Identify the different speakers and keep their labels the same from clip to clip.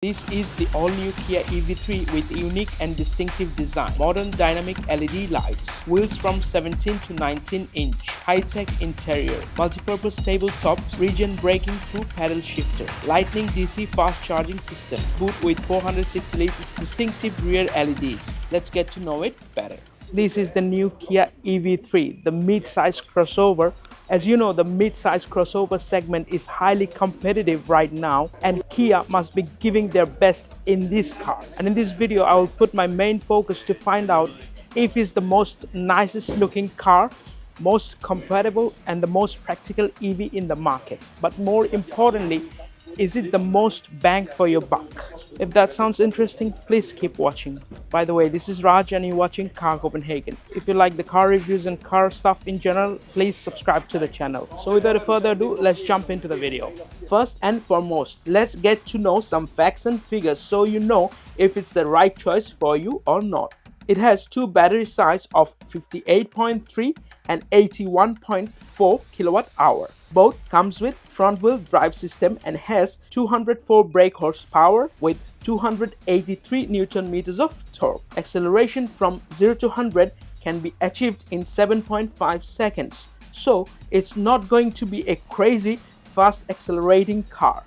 Speaker 1: This is the all-new Kia EV3 with unique and distinctive design, modern dynamic LED lights, wheels from 17 to 19 inch, high-tech interior, multi-purpose tabletops, region braking through pedal shifter, lightning DC fast charging system, boot with 460 liters, distinctive rear LEDs. Let's get to know it better. This is the new Kia EV3, the mid-size crossover. As you know, the mid-size crossover segment is highly competitive right now, and Kia must be giving their best in this car. And in this video, I will put my main focus to find out if it's the most nicest looking car, most compatible and the most practical EV in the market. But more importantly, is it the most bang for your buck? If that sounds interesting, please keep watching. By the way, this is Raj and you're watching Car Copenhagen. If you like the car reviews and car stuff in general, please subscribe to the channel. So without further ado, let's jump into the video. First and foremost, let's get to know some facts and figures so you know if it's the right choice for you or not. It has two battery size of 58.3 and 81.4 kilowatt hour. Both comes with front-wheel drive system and has 204 brake horsepower with 283 Newton meters of torque. Acceleration from 0 to 100 can be achieved in 7.5 seconds. So it's not going to be a crazy fast accelerating car.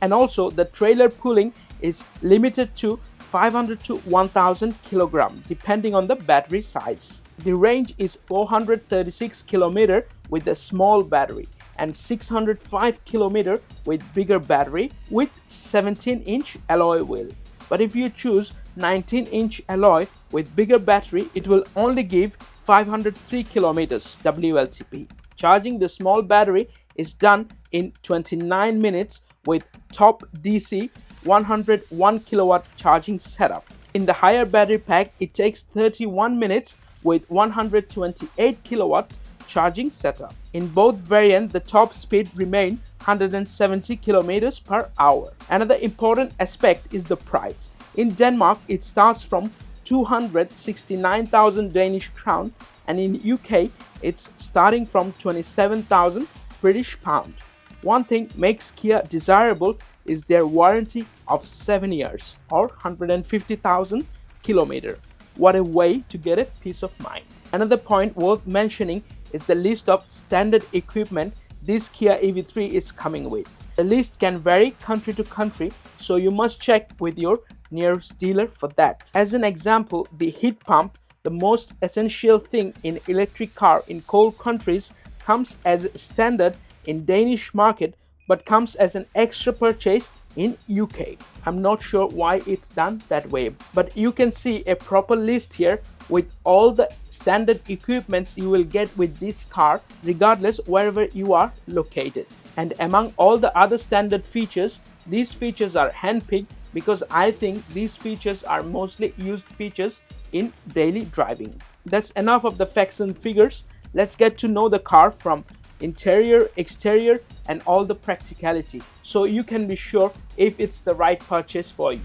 Speaker 1: And also the trailer pulling is limited to 500 to 1000 kilogram depending on the battery size. The range is 436 km with a small battery and 605 km with bigger battery with 17-inch alloy wheel. But if you choose 19-inch alloy with bigger battery, it will only give 503 km WLTP. Charging the small battery is done in 29 minutes with top DC 101 kilowatt charging setup. In the higher battery pack, it takes 31 minutes with 128 kilowatt charging setup. In both variants, the top speed remain 170 kilometers per hour. Another important aspect is the price. In Denmark, it starts from 269,000 Danish crown, and in UK, it's starting from 27,000 British pound. One thing makes Kia desirable is their warranty of 7 years or 150,000 kilometers. What a way to get a peace of mind. Another point worth mentioning is the list of standard equipment this Kia EV3 is coming with. The list can vary country to country, so you must check with your nearest dealer for that. As an example, the heat pump, the most essential thing in electric car in cold countries, comes as standard in Danish market but comes as an extra purchase in UK. I'm not sure why it's done that way, but you can see a proper list here with all the standard equipments you will get with this car regardless wherever you are located. And among all the other standard features, these features are handpicked because I think these features are mostly used features in daily driving. That's enough of the facts and figures. Let's get to know the car from interior, exterior and all the practicality so you can be sure if it's the right purchase for you.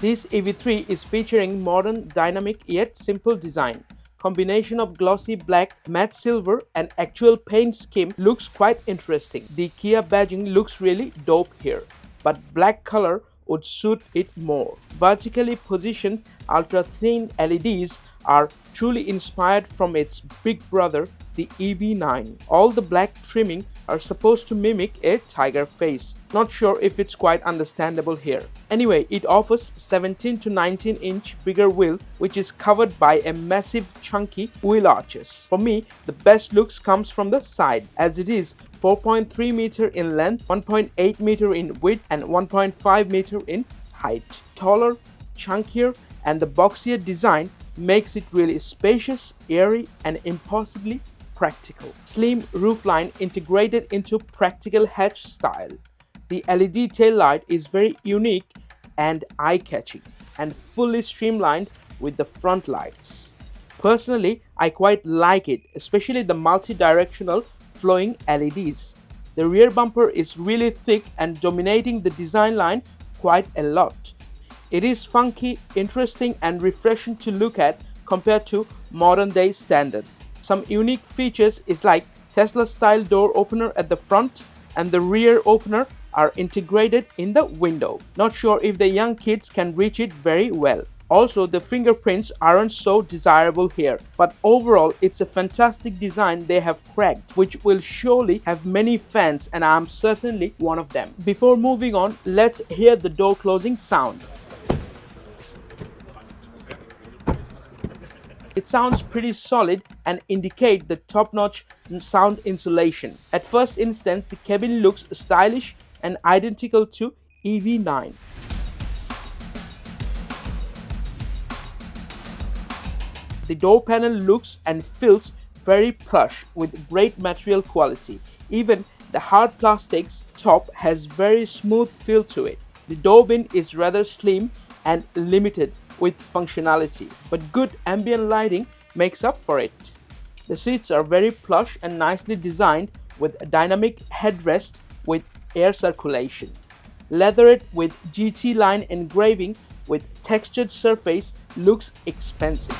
Speaker 1: This EV3 is featuring modern, dynamic yet simple design. Combination of glossy black, matte silver and actual paint scheme looks quite interesting. The Kia badging looks really dope here, but black color would suit it more. Vertically positioned ultra-thin LEDs are truly inspired from its big brother, the EV9. All the black trimming are supposed to mimic a tiger face. Not sure if it's quite understandable here. Anyway, it offers 17 to 19 inch bigger wheel which is covered by a massive chunky wheel arches. For me, the best looks comes from the side as it is 4.3 meter in length, 1.8 meter in width and 1.5 meter in height. Taller, chunkier and the boxier design makes it really spacious, airy and impossibly practical. Slim roofline integrated into practical hatch style. The LED tail light is very unique and eye-catching and fully streamlined with the front lights. Personally, I quite like it, especially the multi-directional flowing LEDs. The rear bumper is really thick and dominating the design line quite a lot. It is funky, interesting and refreshing to look at compared to modern day standard. Some unique features is like Tesla-style door opener at the front and the rear opener are integrated in the window. Not sure if the young kids can reach it very well. Also, the fingerprints aren't so desirable here, but overall it's a fantastic design they have cracked, which will surely have many fans, and I'm certainly one of them. Before moving on, let's hear the door closing sound. It sounds pretty solid and indicate the top-notch sound insulation. At first instance, the cabin looks stylish and identical to EV9. The door panel looks and feels very plush with great material quality. Even the hard plastics top has very smooth feel to it. The door bin is rather slim and limited with functionality, but good ambient lighting makes up for it. The seats are very plush and nicely designed with a dynamic headrest with air circulation. Leathered with GT line engraving with textured surface looks expensive.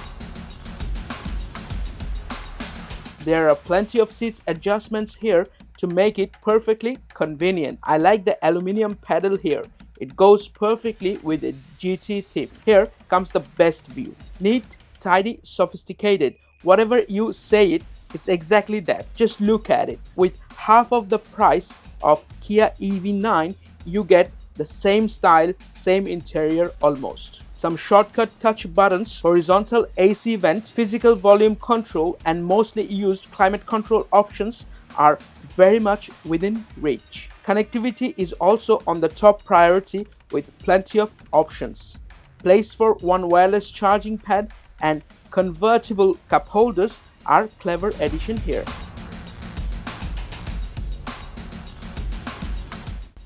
Speaker 1: There are plenty of seats adjustments here to make it perfectly convenient. I like the aluminum pedal here. It goes perfectly with a GT theme. Here comes the best view. Neat, tidy, sophisticated. Whatever you say it, it's exactly that. Just look at it. With half of the price of Kia EV9, you get the same style, same interior almost. Some shortcut touch buttons, horizontal AC vent, physical volume control, and mostly used climate control options are very much within reach. Connectivity is also on the top priority with plenty of options. Place for one wireless charging pad and convertible cup holders are clever addition here.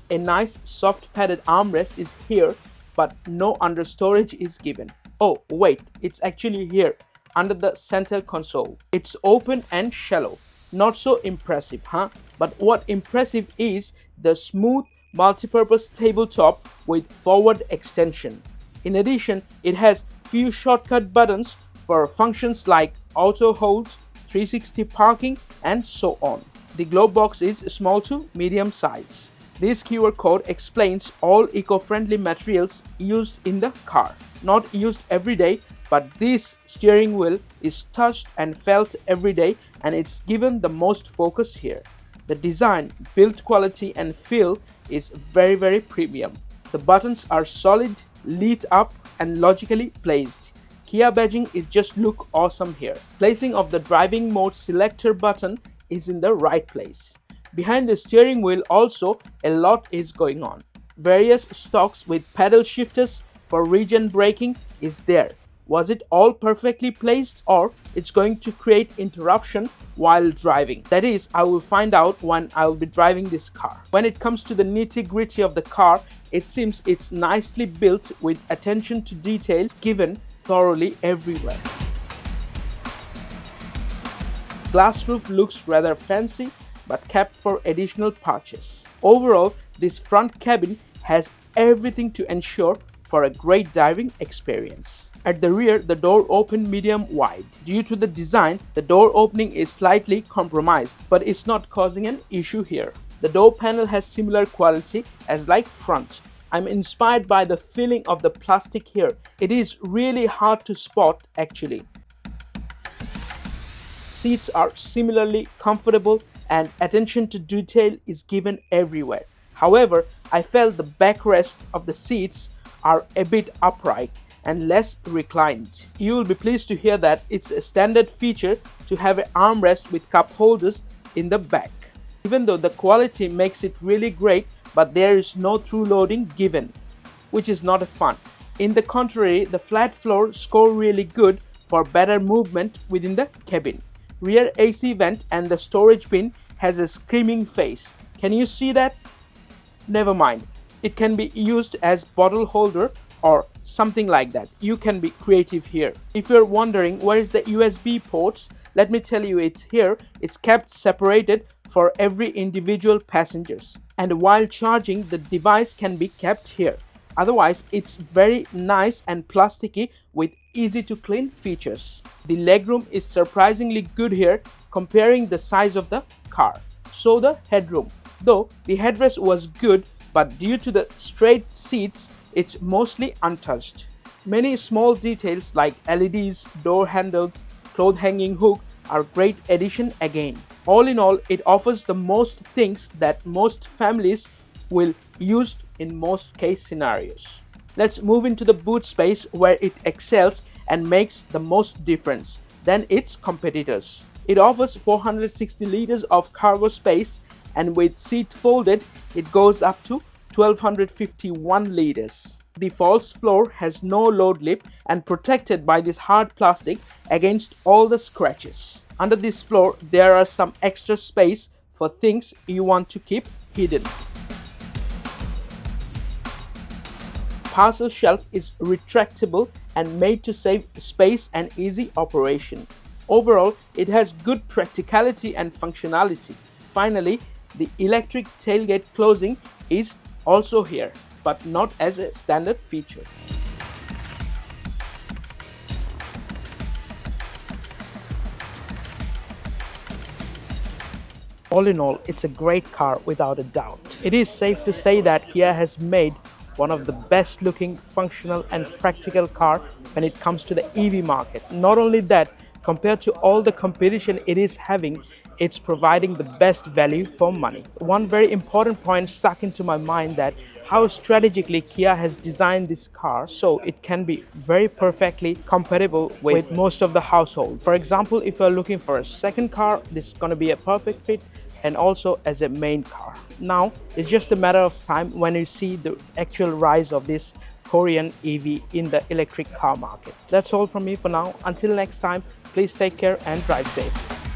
Speaker 1: A nice soft padded armrest is here, but no under storage is given. Oh wait, it's actually here under the center console. It's open and shallow. Not so impressive, huh? But what impressive is the smooth multi-purpose tabletop with forward extension. In addition, it has few shortcut buttons for functions like auto hold, 360 parking, and so on. The glove box is small to medium size. This QR code explains all eco-friendly materials used in the car. Not used every day, but this steering wheel is touched and felt every day, and it's given the most focus here. The design, build quality and feel is very premium. The buttons are solid, lit up and logically placed. Kia badging is just look awesome here. Placing of the driving mode selector button is in the right place. Behind the steering wheel also a lot is going on. Various stocks with paddle shifters for regen braking is there. Was it all perfectly placed, or it's going to create interruption while driving? That is, I will find out when I will be driving this car. When it comes to the nitty-gritty of the car, it seems it's nicely built with attention to details given thoroughly everywhere. Glass roof looks rather fancy, but kept for additional purchase. Overall, this front cabin has everything to ensure for a great driving experience. At the rear, the door open medium wide. Due to the design, the door opening is slightly compromised, but it's not causing an issue here. The door panel has similar quality as like front. I'm inspired by the feeling of the plastic here. It is really hard to spot actually. Seats are similarly comfortable and attention to detail is given everywhere. However, I felt the backrest of the seats are a bit upright and less reclined. You will be pleased to hear that it's a standard feature to have an armrest with cup holders in the back. Even though the quality makes it really great, but there is no through loading given, which is not a fun. In the contrary, the flat floor score really good for better movement within the cabin. Rear AC vent and the storage bin has a screaming face. Can you see that? Never mind. It can be used as bottle holder or something like that. You can be creative here. If you're wondering where is the USB ports, let me tell you it's here. It's kept separated for every individual passengers. And while charging, the device can be kept here. Otherwise, it's very nice and plasticky with easy to clean features. The legroom is surprisingly good here comparing the size of the car. So the headroom. Though the headrest was good, but due to the straight seats, it's mostly untouched. Many small details like LEDs, door handles, cloth hanging hook are great addition again. All in all, it offers the most things that most families will use in most case scenarios. Let's move into the boot space where it excels and makes the most difference than its competitors. It offers 460 liters of cargo space, and with seat folded, it goes up to 1251 liters. The false floor has no load lip and protected by this hard plastic against all the scratches. Under this floor, there are some extra space for things you want to keep hidden. Parcel shelf is retractable and made to save space and easy operation. Overall, it has good practicality and functionality. Finally, the electric tailgate closing is also here, but not as a standard feature. All in all, it's a great car without a doubt. It is safe to say that Kia has made one of the best looking, functional and practical car when it comes to the EV market. Not only that, compared to all the competition it is having, it's providing the best value for money. One very important point stuck into my mind that how strategically Kia has designed this car so it can be very perfectly compatible with most of the household. For example, if you're looking for a second car, this is going to be a perfect fit, and also as a main car. Now, it's just a matter of time when you see the actual rise of this Korean EV in the electric car market. That's all from me for now. Until next time, please take care and drive safe.